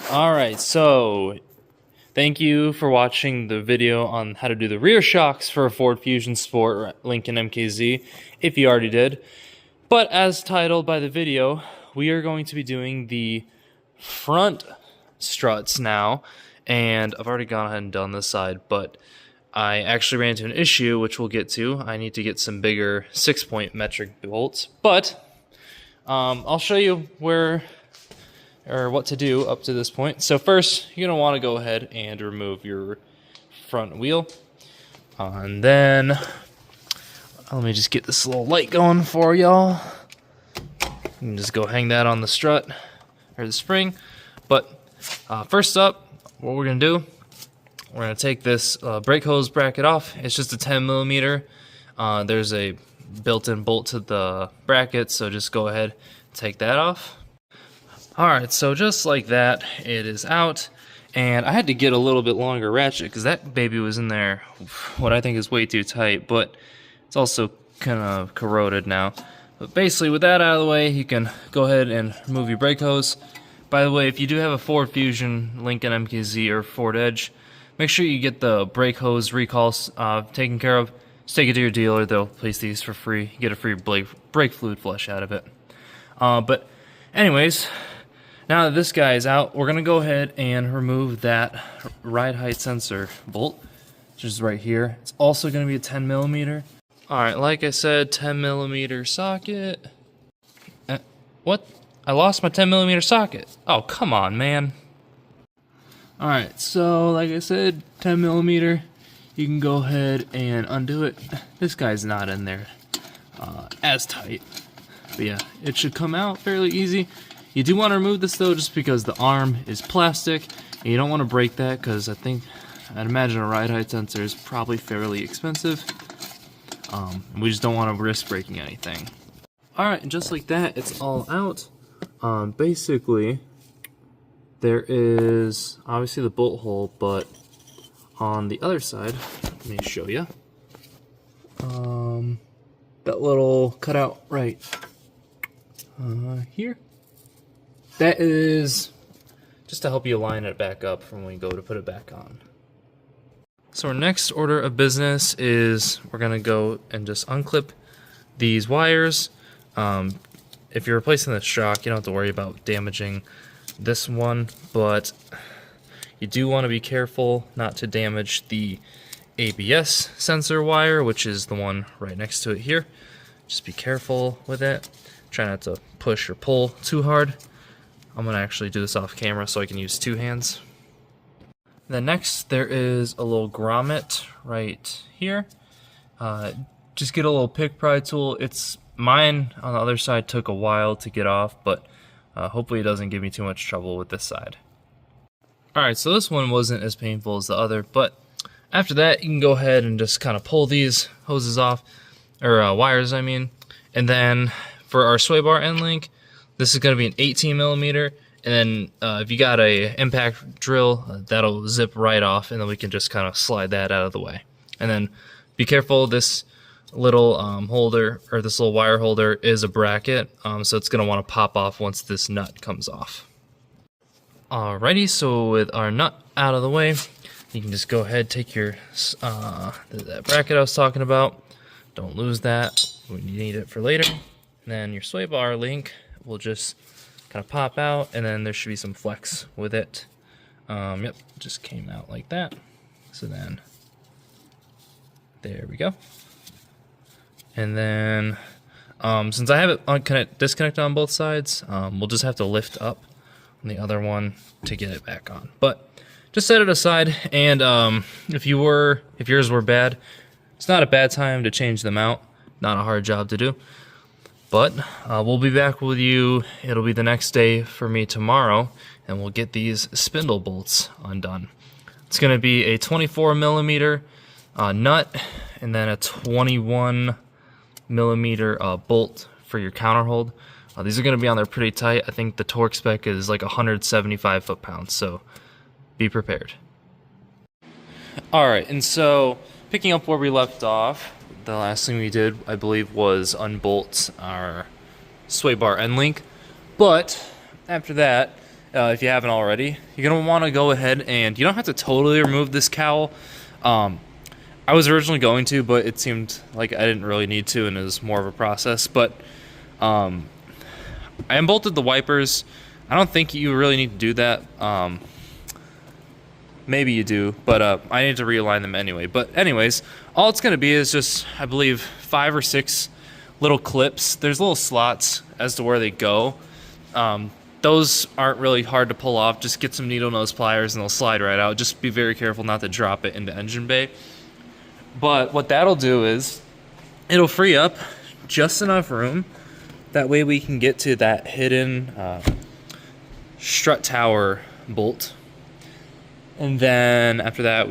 Alright, so thank you for watching the video on how to do the rear shocks for a Ford Fusion Sport Lincoln MKZ, if you already did. But as titled by the video, we are going to be doing the front struts now, and I've already gone ahead and done this side, but I actually ran into an issue, which we'll get to. I need to get some bigger 6-point metric bolts, but I'll show you what to do up to this point. So first, you're gonna want to go ahead and remove your front wheel, and then let me just get this little light going for y'all. You can just go hang that on the strut or the spring. But first up, what we're gonna do, we're gonna take this brake hose bracket off. It's just a 10mm. There's a built-in bolt to the bracket, so just go ahead and take that off. Alright, so just like that, it is out, and I had to get a little bit longer ratchet because that baby was in there what I think is way too tight, but it's also kind of corroded now. But basically, with that out of the way, you can go ahead and remove your brake hose. By the way, if you do have a Ford Fusion, Lincoln MKZ, or Ford Edge, make sure you get the brake hose recalls taken care of. Just take it to your dealer, they'll place these for free. You get a free brake fluid flush out of it. But anyways, now that this guy is out, we're going to go ahead and remove that ride height sensor bolt, which is right here. It's also going to be a 10mm. Alright, like I said, 10mm socket. What? I lost my 10mm socket. Oh, come on, man. Alright, so like I said, 10mm. You can go ahead and undo it. This guy's not in there as tight. But yeah, it should come out fairly easy. You do want to remove this though, just because the arm is plastic, and you don't want to break that, because I'd imagine a ride height sensor is probably fairly expensive. We just don't want to risk breaking anything. Alright, and just like that, it's all out. Basically, there is obviously the bolt hole, but on the other side, let me show you. That little cutout right here. That is just to help you line it back up from when we go to put it back on. So our next order of business is we're going to go and just unclip these wires. If you're replacing the shock, you don't have to worry about damaging this one, but you do want to be careful not to damage the ABS sensor wire, which is the one right next to it here. Just be careful with it. Try not to push or pull too hard. I'm going to actually do this off camera so I can use two hands. Then next, there is a little grommet right here. Just get a little pick pry tool. Mine on the other side took a while to get off, but hopefully it doesn't give me too much trouble with this side. Alright, so this one wasn't as painful as the other, but after that, you can go ahead and just kind of pull these hoses off, or wires, I mean. And then for our sway bar end link, this is going to be an 18mm, and then if you got a impact drill, that'll zip right off, and then we can just kind of slide that out of the way. And then be careful, this little holder, or this little wire holder, is a bracket, so it's going to want to pop off once this nut comes off. Alrighty, so with our nut out of the way, you can just go ahead, take your that bracket I was talking about. Don't lose that, we need it for later. And then your sway bar link will just kind of pop out, and then there should be some flex with it. Yep, just came out like that. So then, there we go. And then, since I have it disconnected on both sides, we'll just have to lift up on the other one to get it back on. But just set it aside, and if yours were bad, it's not a bad time to change them out. Not a hard job to do. But we'll be back with you. It'll be the next day for me tomorrow, and we'll get these spindle bolts undone. It's going to be a 24mm nut, and then a 21mm bolt for your counterhold. These are going to be on there pretty tight. I think the torque spec is like 175 foot-pounds, so be prepared. Alright, and so picking up where we left off, the last thing we did, I believe, was unbolt our sway bar end link. But after that, if you haven't already. You're going to want to go ahead and you don't have to totally remove this cowl. I was originally going to, but it seemed like I didn't really need to, and it was more of a process. But I unbolted the wipers. I don't think you really need to do that. Maybe you do, but I need to realign them anyway. But anyways, all it's going to be is just, I believe, 5 or 6 little clips. There's little slots as to where they go. Those aren't really hard to pull off. Just get some needle nose pliers and they'll slide right out. Just be very careful not to drop it into engine bay. But what that'll do is it'll free up just enough room. That way we can get to that hidden strut tower bolt. And then after that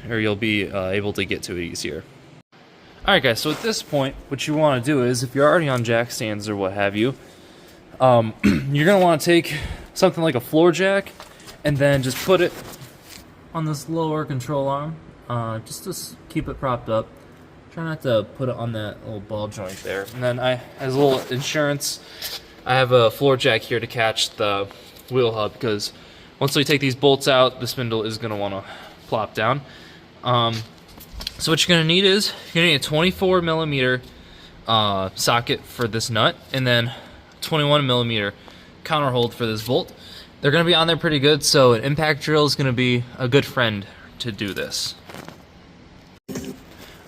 you'll be able to get to it easier. Alright guys, so at this point, what you want to do is, if you're already on jack stands or what have you, you're going to want to take something like a floor jack and then just put it on this lower control arm, just to keep it propped up. Try not to put it on that little ball joint there. And then as a little insurance, I have a floor jack here to catch the wheel hub, because once we take these bolts out, the spindle is going to want to plop down. So what you're going to need is, you're going to need a 24 millimeter socket for this nut, and then 21 millimeter counter hold for this bolt. They're going to be on there pretty good, so an impact drill is going to be a good friend to do this.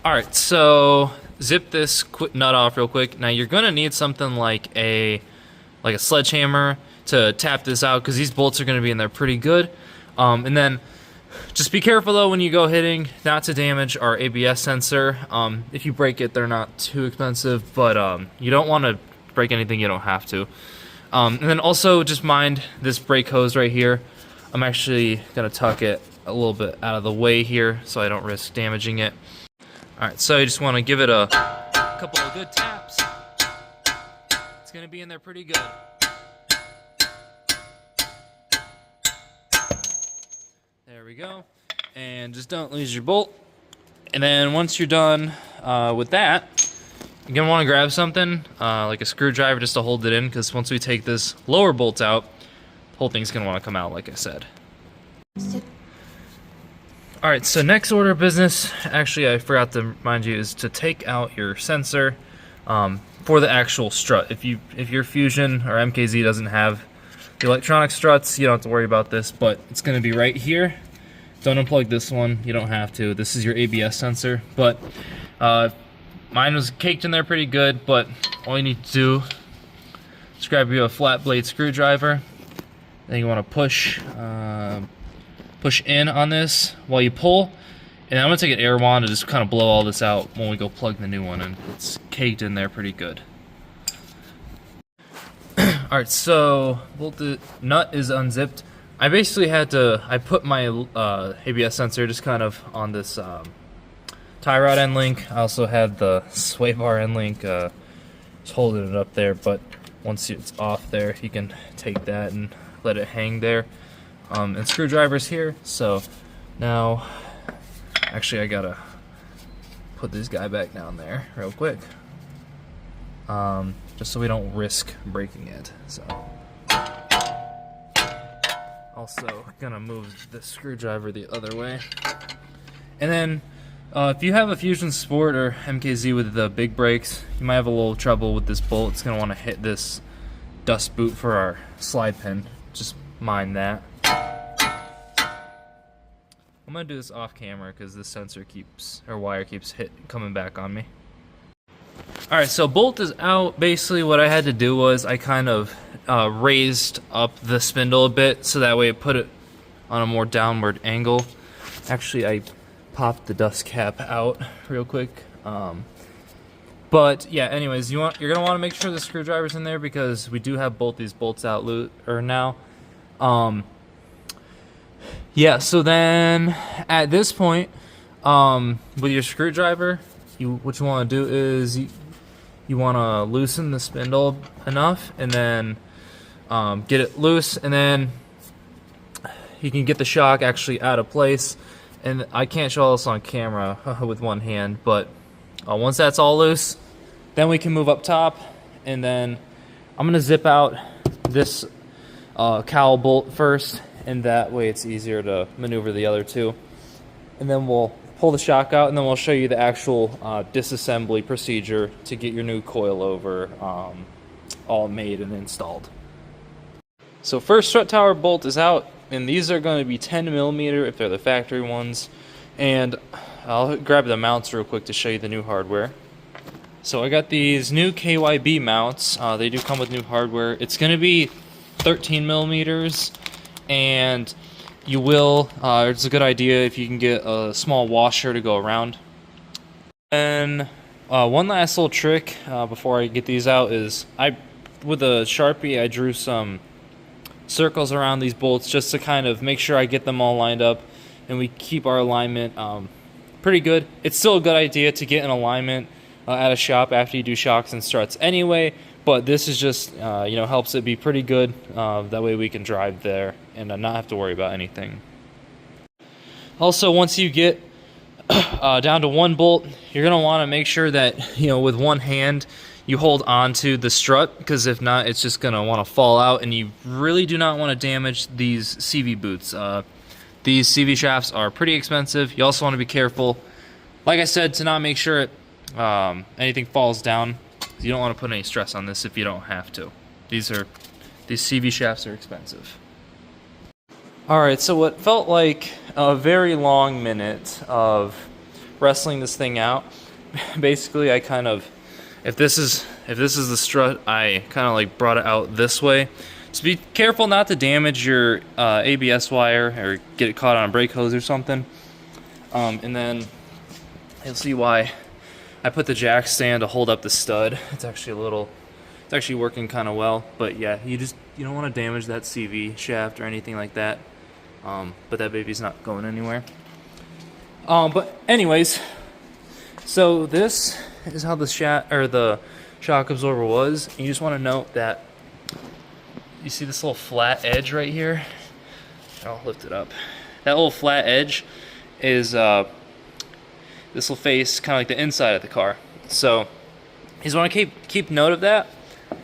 Alright, so zip this nut off real quick. Now you're going to need something like a sledgehammer to tap this out, because these bolts are going to be in there pretty good. And then just be careful though when you go hitting, not to damage our ABS sensor. If you break it, they're not too expensive, but you don't want to break anything you don't have to. And then also just mind this brake hose right here. I'm actually going to tuck it a little bit out of the way here so I don't risk damaging it. Alright, so you just want to give it a couple of good taps. It's going to be in there pretty good. There we go. And just don't lose your bolt. And then once you're done with that, you're going to want to grab something like a screwdriver just to hold it in, because once we take this lower bolt out, the whole thing's going to want to come out, like I said. Alright, so next order of business, actually I forgot to remind you, is to take out your sensor for the actual strut. If your Fusion or MKZ doesn't have the electronic struts, you don't have to worry about this, but it's going to be right here. Don't unplug this one, you don't have to. This is your ABS sensor, but mine was caked in there pretty good, but all you need to do is grab you a flat blade screwdriver. Then you want to push in on this while you pull, and I'm going to take an air wand to just kind of blow all this out when we go plug the new one in. It's caked in there pretty good. Alright, so the nut is unzipped. I basically I put my ABS sensor just kind of on this tie rod end link. I also had the sway bar end link just holding it up there, but once it's off there, you can take that and let it hang there. And screwdrivers here, so now actually I gotta put this guy back down there real quick, just so we don't risk breaking it. So also gonna move the screwdriver the other way. And then if you have a Fusion Sport or MKZ with the big brakes, you might have a little trouble with this bolt. It's gonna want to hit this dust boot for our slide pin. Just mind that. I'm gonna do this off camera because this wire keeps coming back on me. Alright, so bolt is out. Basically what I had to do was I kind of raised up the spindle a bit so that way it put it on a more downward angle. Actually, I popped the dust cap out real quick. But yeah, anyways, you're gonna want to make sure the screwdriver's in there because we do have both these bolts out now. Yeah, so then at this point, with your screwdriver, what you want to do is you want to loosen the spindle enough, and then get it loose, and then you can get the shock actually out of place. And I can't show this on camera with one hand, but once that's all loose, then we can move up top, and then I'm gonna zip out this cowl bolt first, and that way it's easier to maneuver the other two. And then we'll pull the shock out, and then we'll show you the actual disassembly procedure to get your new coilover all made and installed. So first strut tower bolt is out, and these are going to be 10mm if they're the factory ones. And I'll grab the mounts real quick to show you the new hardware. So I got these new KYB mounts. They do come with new hardware. It's going to be 13mm, and you will, it's a good idea if you can get a small washer to go around. And one last little trick before I get these out is with a Sharpie, I drew some circles around these bolts just to kind of make sure I get them all lined up and we keep our alignment pretty good. It's still a good idea to get an alignment at a shop after you do shocks and struts anyway, but this is just, helps it be pretty good. That way we can drive there and not have to worry about anything. Also, once you get down to one bolt, you're going to want to make sure that, with one hand, you hold on to the strut, because if not, it's just going to want to fall out, and you really do not want to damage these CV boots. These CV shafts are pretty expensive. You also want to be careful, like I said, to not make sure anything falls down. You don't want to put any stress on this if you don't have to. These CV shafts are expensive. Alright, so what felt like a very long minute of wrestling this thing out, basically I kind of, if this is the strut, I kind of like brought it out this way. So be careful not to damage your ABS wire or get it caught on a brake hose or something. And then you'll see why I put the jack stand to hold up the stud. It's actually working kind of well. But yeah, you don't want to damage that CV shaft or anything like that. But that baby's not going anywhere. But anyways, so this is how the shock absorber was. You just want to note that you see this little flat edge right here. I'll lift it up. That little flat edge is this will face kind of like the inside of the car. So you just want to keep note of that.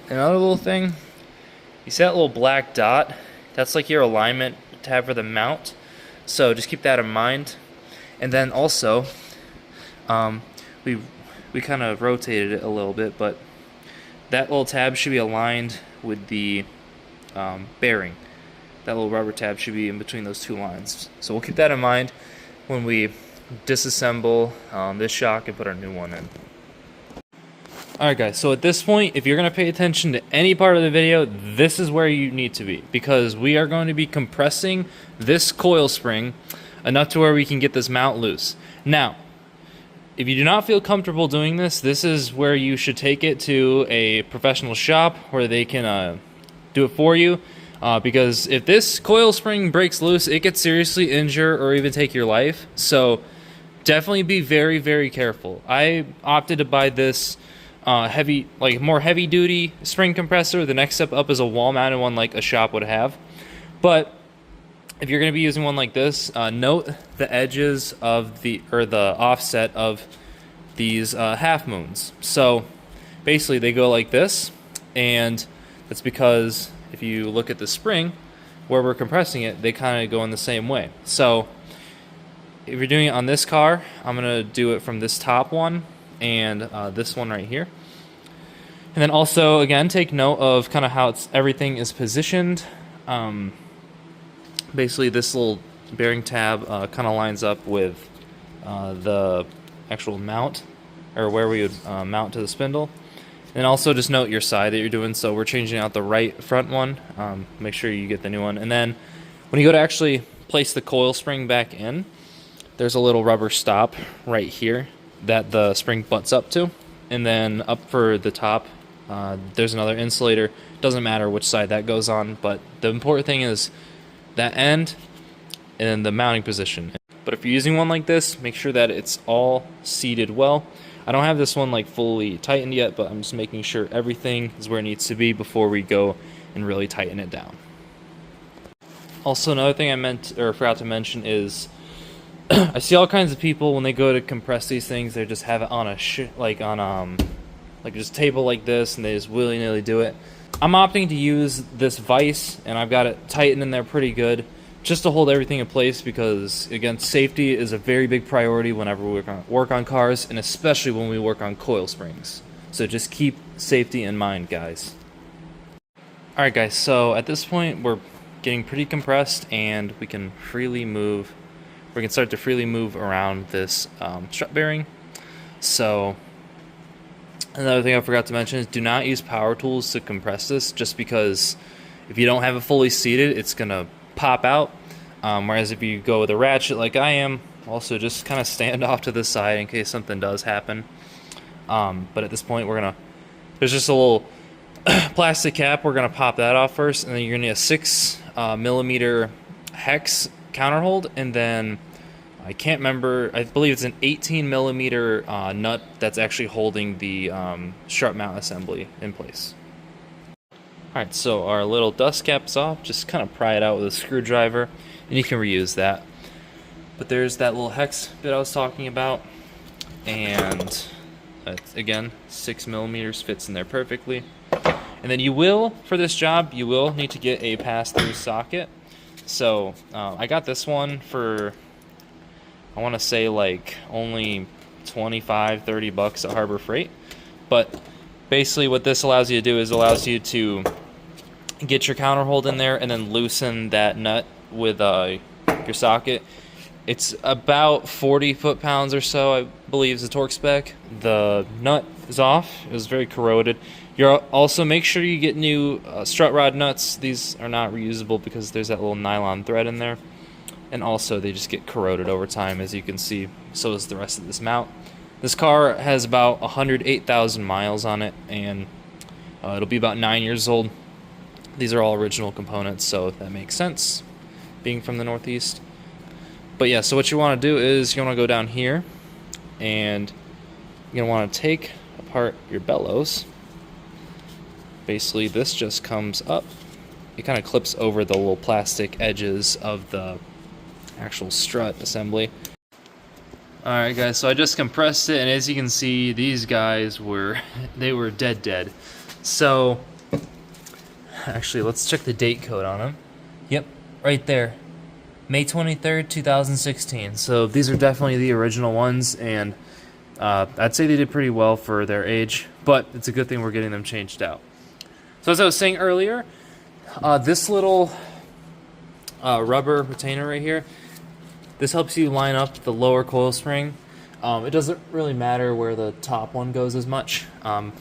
Another little thing, you see that little black dot? That's like your alignment tab for the mount. So just keep that in mind. And then also, we kind of rotated it a little bit, but that little tab should be aligned with the bearing. That little rubber tab should be in between those two lines. So we'll keep that in mind when we disassemble this shock and put our new one in. Alright guys, so at this point, if you're going to pay attention to any part of the video, this is where you need to be, because we are going to be compressing this coil spring enough to where we can get this mount loose. Now, if you do not feel comfortable doing this, this is where you should take it to a professional shop where they can do it for you, because if this coil spring breaks loose, it could seriously injure or even take your life. So definitely be very, very careful. I opted to buy this more heavy duty spring compressor. The next step up is a wall mounted one like a shop would have. But if you're going to be using one like this, note the edges of the offset of these half moons. So basically they go like this, and that's because if you look at the spring where we're compressing it, they kind of go in the same way. So if you're doing it on this car, I'm going to do it from this top one and this one right here. And then also, again, take note of kind of how everything is positioned. Basically, this little bearing tab kind of lines up with the actual mount, or where we would mount to the spindle. And also just note your side that you're doing. So we're changing out the right front one. Make sure you get the new one. And then when you go to actually place the coil spring back in, there's a little rubber stop right here that the spring butts up to. And then up for the top, there's another insulator. Doesn't matter which side that goes on, but the important thing is that end and then the mounting position. But if you're using one like this, make sure that it's all seated well. I don't have this one like fully tightened yet, but I'm just making sure everything is where it needs to be before we go and really tighten it down. Also, another thing I forgot to mention is I see all kinds of people when they go to compress these things, they just have it on a just table like this, and they just willy-nilly do it. I'm opting to use this vise, and I've got it tightened in there pretty good, just to hold everything in place because, again, safety is a very big priority whenever we work on cars, and especially when we work on coil springs. So just keep safety in mind, guys. Alright guys, so at this point we're getting pretty compressed, and we can freely move. We can start to freely move around this strut bearing. So another thing I forgot to mention is do not use power tools to compress this, just because if you don't have it fully seated, it's gonna pop out. Whereas if you go with a ratchet like I am, also just kind of stand off to the side in case something does happen. But at this point, there's just a little plastic cap. We're gonna pop that off first, and then you're gonna need a 6mm hex counterhold, and then I can't remember, I believe it's an 18mm nut that's actually holding the strut mount assembly in place. Alright, so our little dust cap's off. Just kind of pry it out with a screwdriver, and you can reuse that. But there's that little hex bit I was talking about, and again, 6mm fits in there perfectly. And then you will, for this job, you will need to get a pass-through socket. So I got this one for, I want to say like only 25-30 bucks at Harbor Freight. But basically what this allows you to do is allows you to get your counterhold in there and then loosen that nut with your socket. It's about 40 foot-pounds or so, I believe, is the torque spec. The nut is off. It was very corroded. You're also, make sure you get new strut rod nuts. These are not reusable because there's that little nylon thread in there. And also, they just get corroded over time, as you can see. So is the rest of this mount. This car has about 108,000 miles on it, and it'll be about 9 years old. These are all original components, so that makes sense, being from the Northeast. But yeah, so what you want to do is you want to go down here, and you're going to want to take apart your bellows. Basically, this just comes up. It kind of clips over the little plastic edges of the actual strut assembly. Alright guys, so I just compressed it, and as you can see, these guys were dead. So actually, let's check the date code on them. Yep, right there, May 23rd, 2016. So these are definitely the original ones, and I'd say they did pretty well for their age, but it's a good thing we're getting them changed out. So as I was saying earlier, this little rubber retainer right here, this helps you line up the lower coil spring. It doesn't really matter where the top one goes as much, but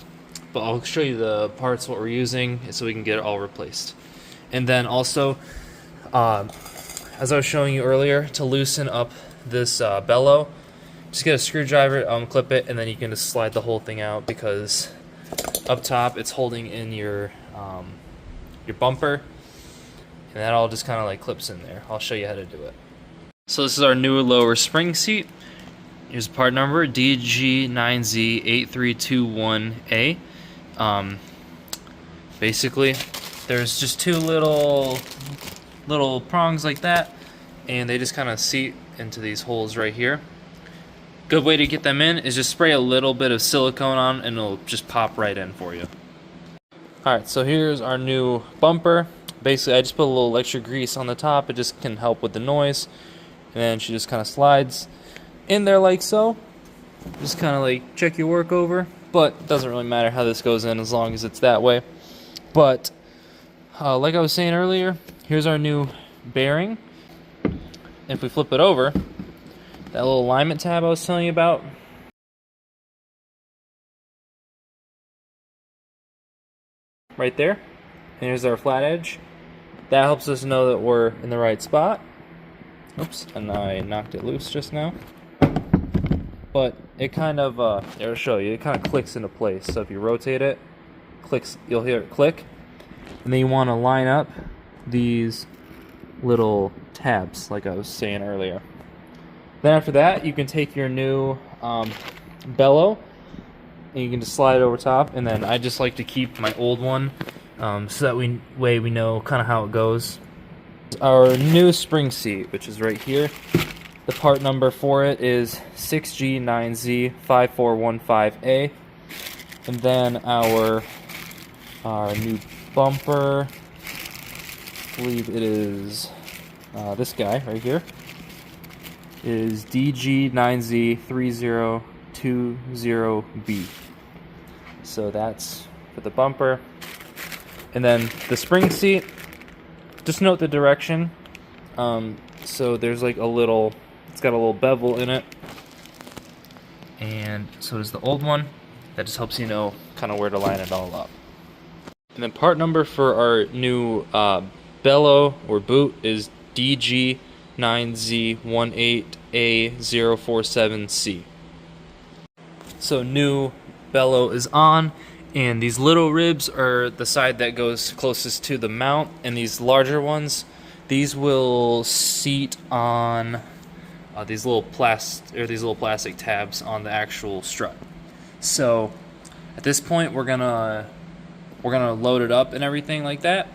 I'll show you the parts, what we're using, so we can get it all replaced. And then also, as I was showing you earlier, to loosen up this bellow, just get a screwdriver, clip it, and then you can just slide the whole thing out, because up top it's holding in your bumper, and that all just kind of like clips in there. I'll show you how to do it. So this is our new lower spring seat. Here's part number DG9Z8321A. Basically, there's just two little prongs like that, and they just kind of seat into these holes right here. Good way to get them in is just spray a little bit of silicone on, and it'll just pop right in for you. Alright, so here's our new bumper. Basically, I just put a little extra grease on the top. It just can help with the noise. And then she just kind of slides in there like so. Just kind of like check your work over. But it doesn't really matter how this goes in as long as it's that way. But like I was saying earlier, here's our new bearing. If we flip it over, that little alignment tab I was telling you about, right there. And here's our flat edge. That helps us know that we're in the right spot. Oops, and I knocked it loose just now. But it kind of, I'll show you, it kind of clicks into place. So if you rotate it, you'll hear it click. And then you want to line up these little tabs, like I was saying earlier. Then after that, you can take your new bellow, and you can just slide it over top. And then I just like to keep my old one, so that way we know kind of how it goes. Our new spring seat, which is right here. The part number for it is 6G9Z5415A. And then our new bumper, I believe it is this guy right here, is DG9Z3020B. So that's for the bumper. And then the spring seat, just note the direction. So there's like it's got a little bevel in it. And so does the old one. That just helps you know kind of where to line it all up. And then part number for our new bellow or boot is DG9Z18A047C. So new bellow is on, and these little ribs are the side that goes closest to the mount, and these larger ones, these will seat on these little plastic tabs on the actual strut. So at this point we're gonna load it up and everything like that,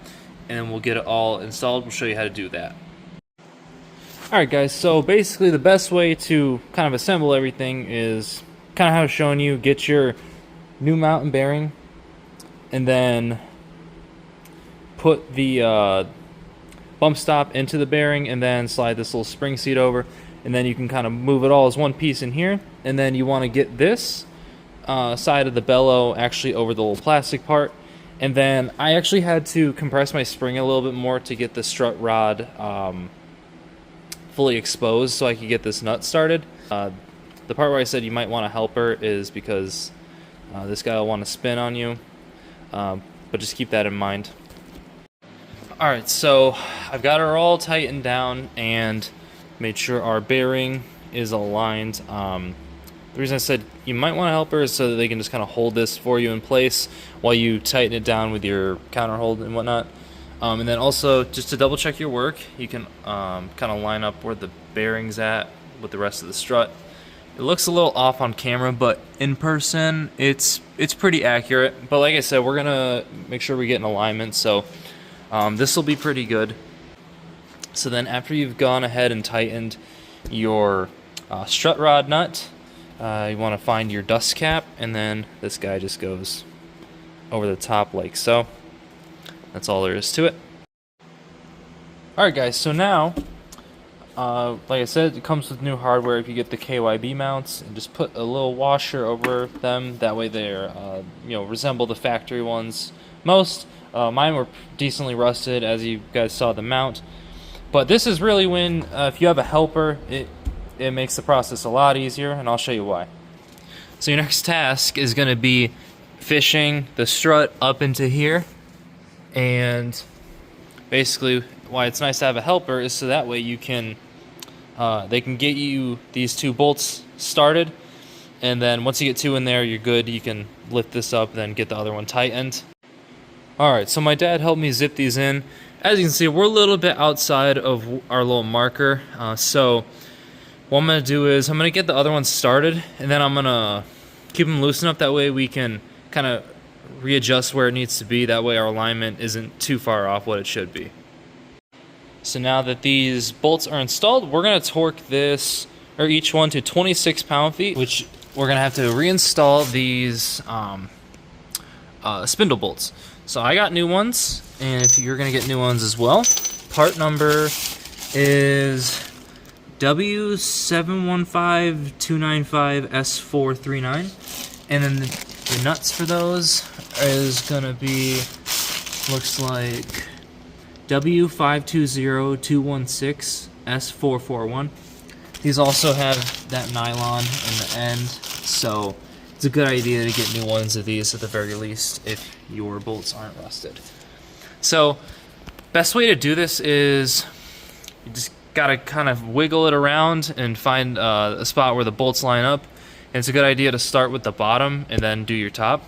and then we'll get it all installed. We'll show you how to do that. Alright guys, so basically the best way to kind of assemble everything is kind of how I was showing you. Get your new mount and bearing, and then put the bump stop into the bearing, and then slide this little spring seat over, and then you can kind of move it all as one piece in here. And then you want to get this side of the bellow actually over the little plastic part. And then I actually had to compress my spring a little bit more to get the strut rod fully exposed so I could get this nut started. The part where I said you might want a helper is because this guy will want to spin on you, but just keep that in mind. Alright, so I've got her all tightened down and made sure our bearing is aligned. The reason I said you might want a helper is so that they can just kind of hold this for you in place while you tighten it down with your counter hold and whatnot. And then also, just to double check your work, you can kind of line up where the bearing's at with the rest of the strut. It looks a little off on camera, but in person it's pretty accurate. But like I said, we're gonna make sure we get in alignment, so this will be pretty good. So then after you've gone ahead and tightened your strut rod nut, you want to find your dust cap, and then this guy just goes over the top like so. That's all there is to it. Alright guys, so now like I said, it comes with new hardware if you get the KYB mounts, and just put a little washer over them. That way they're resemble the factory ones most. Mine were decently rusted, as you guys saw the mount. But this is really when if you have a helper, it makes the process a lot easier, and I'll show you why. So your next task is going to be fishing the strut up into here, and basically why it's nice to have a helper is so that way you can they can get you these two bolts started, and then once you get two in there, you're good. You can lift this up, then get the other one tightened. Alright, so my dad helped me zip these in. As you can see, we're a little bit outside of our little marker, so what I'm going to do is I'm going to get the other one started, and then I'm going to keep them loosened up. That way we can kind of readjust where it needs to be. That way our alignment isn't too far off what it should be. So now that these bolts are installed, we're going to torque this, or each one, to 26 pound-feet, which we're going to have to reinstall these spindle bolts. So I got new ones, and if you're going to get new ones as well, part number is W715295S439, and then the nuts for those is gonna be, looks like W520216S441. These also have that nylon in the end, so it's a good idea to get new ones of these at the very least if your bolts aren't rusted. So best way to do this is you just gotta kind of wiggle it around and find a spot where the bolts line up. And it's a good idea to start with the bottom and then do your top.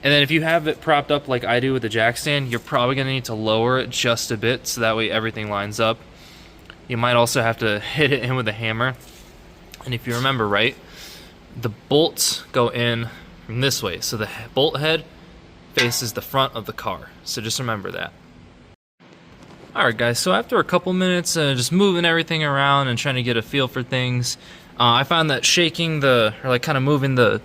And then if you have it propped up like I do with the jack stand, you're probably gonna need to lower it just a bit so that way everything lines up. You might also have to hit it in with a hammer. And if you remember right, the bolts go in from this way. So the bolt head faces the front of the car. So just remember that. Alright guys, so after a couple minutes just moving everything around and trying to get a feel for things, I found that shaking or like kind of moving the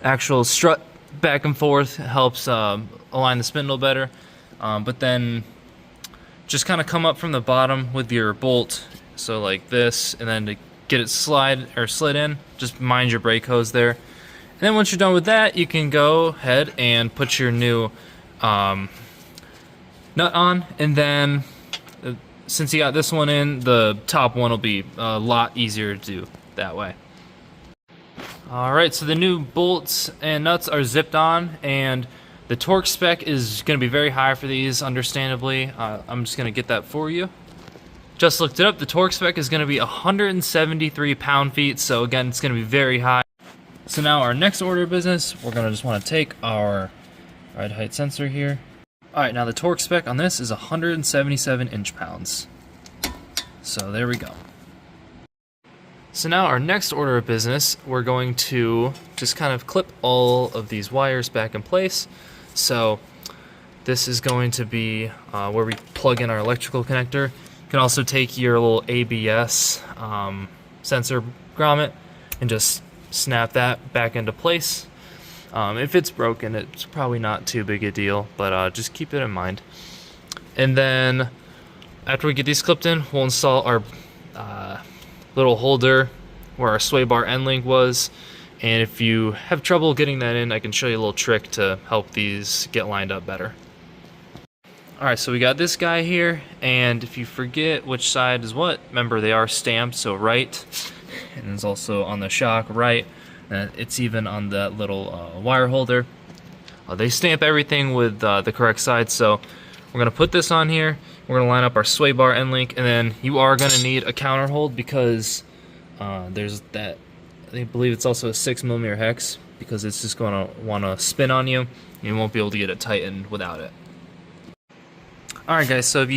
actual strut back and forth helps align the spindle better. but then just kind of come up from the bottom with your bolt, so like this, and then to get it slid in, just mind your brake hose there. And then once you're done with that, you can go ahead and put your new nut on, and then since you got this one in, the top one will be a lot easier to do that way. Alright, so the new bolts and nuts are zipped on, and the torque spec is going to be very high for these, understandably. I'm just going to get that for you. Just looked it up. The torque spec is going to be 173 pound-feet, so again, it's going to be very high. So now our next order of business, we're going to just want to take our ride height sensor here. Alright, now the torque spec on this is 177 inch-pounds. So there we go. So now our next order of business, we're going to just kind of clip all of these wires back in place. So this is going to be where we plug in our electrical connector. You can also take your little ABS sensor grommet and just snap that back into place. If it's broken, it's probably not too big a deal, but just keep it in mind. And then after we get these clipped in, we'll install our little holder where our sway bar end link was. And if you have trouble getting that in, I can show you a little trick to help these get lined up better. Alright, so we got this guy here, and if you forget which side is what, remember they are stamped, so right, and it's also on the shock, right, and it's even on that little wire holder. They stamp everything with the correct side, so we're going to put this on here, we're going to line up our sway bar end link, and then you are going to need a counter hold because there's that, I believe it's also a 6mm hex, because it's just going to want to spin on you, and you won't be able to get it tightened without it. Alright guys, so if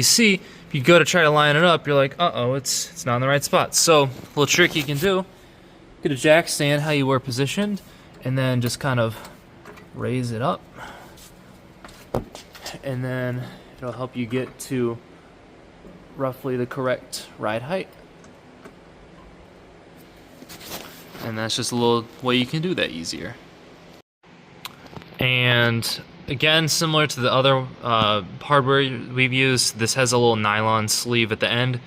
you go to try to line it up, you're like, uh-oh, it's not in the right spot. So, a little trick you can do, get a jack stand how you were positioned, and then just kind of raise it up. And then it'll help you get to roughly the correct ride height. And that's just a little way you can do that easier. And again, similar to the other hardware we've used, this has a little nylon sleeve at the end.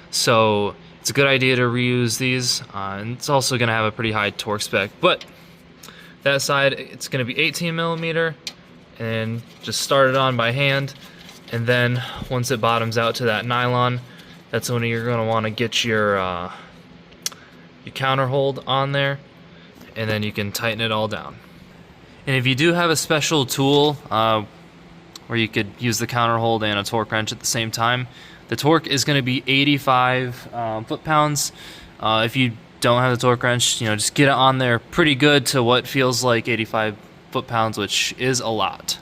So it's a good idea to reuse these. And it's also going to have a pretty high torque spec. But that side, it's going to be 18mm. And just start it on by hand. And then once it bottoms out to that nylon, that's when you're going to want to get your counter hold on there, and then you can tighten it all down. And if you do have a special tool where you could use the counter hold and a torque wrench at the same time, the torque is going to be 85 foot-pounds. If you don't have the torque wrench, just get it on there pretty good to what feels like 85 foot-pounds, which is a lot.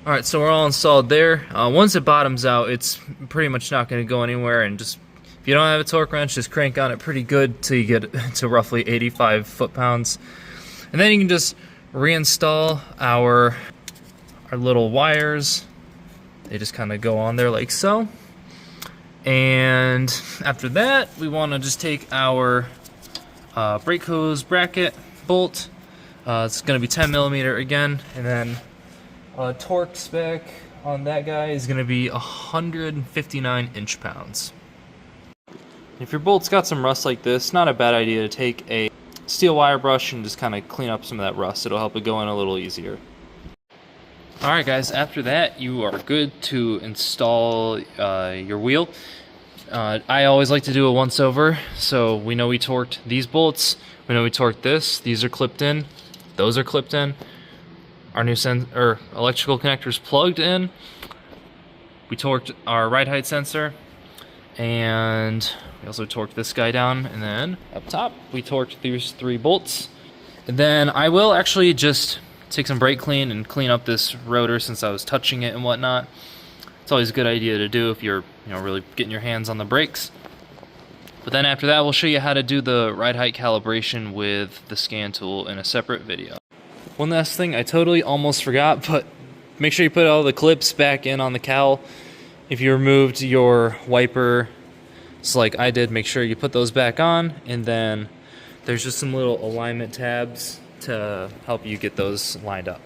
Alright, so we're all installed there. Once it bottoms out, it's pretty much not going to go anywhere, and just if you don't have a torque wrench, just crank on it pretty good till you get to roughly 85 foot-pounds. And then you can just reinstall our little wires. They just kind of go on there like so. And after that, we want to just take our brake hose bracket bolt. It's going to be 10mm again, and then torque spec on that guy is going to be 159 inch-pounds. If your bolt's got some rust like this, not a bad idea to take a steel wire brush and just kind of clean up some of that rust. It'll help it go in a little easier. Alright guys, after that you are good to install your wheel. I always like to do a once over, so we know we torqued these bolts, we know we torqued this, these are clipped in, those are clipped in, our new electrical connector's plugged in, we torqued our ride height sensor, and we also torqued this guy down, and then up top we torqued these 3 bolts. And then I will actually just take some brake clean and clean up this rotor since I was touching it and whatnot. It's always a good idea to do if you're really getting your hands on the brakes. But then after that we'll show you how to do the ride height calibration with the scan tool in a separate video. One last thing I totally almost forgot, but make sure you put all the clips back in on the cowl. If you removed your wiper, so like I did, make sure you put those back on, and then there's just some little alignment tabs to help you get those lined up.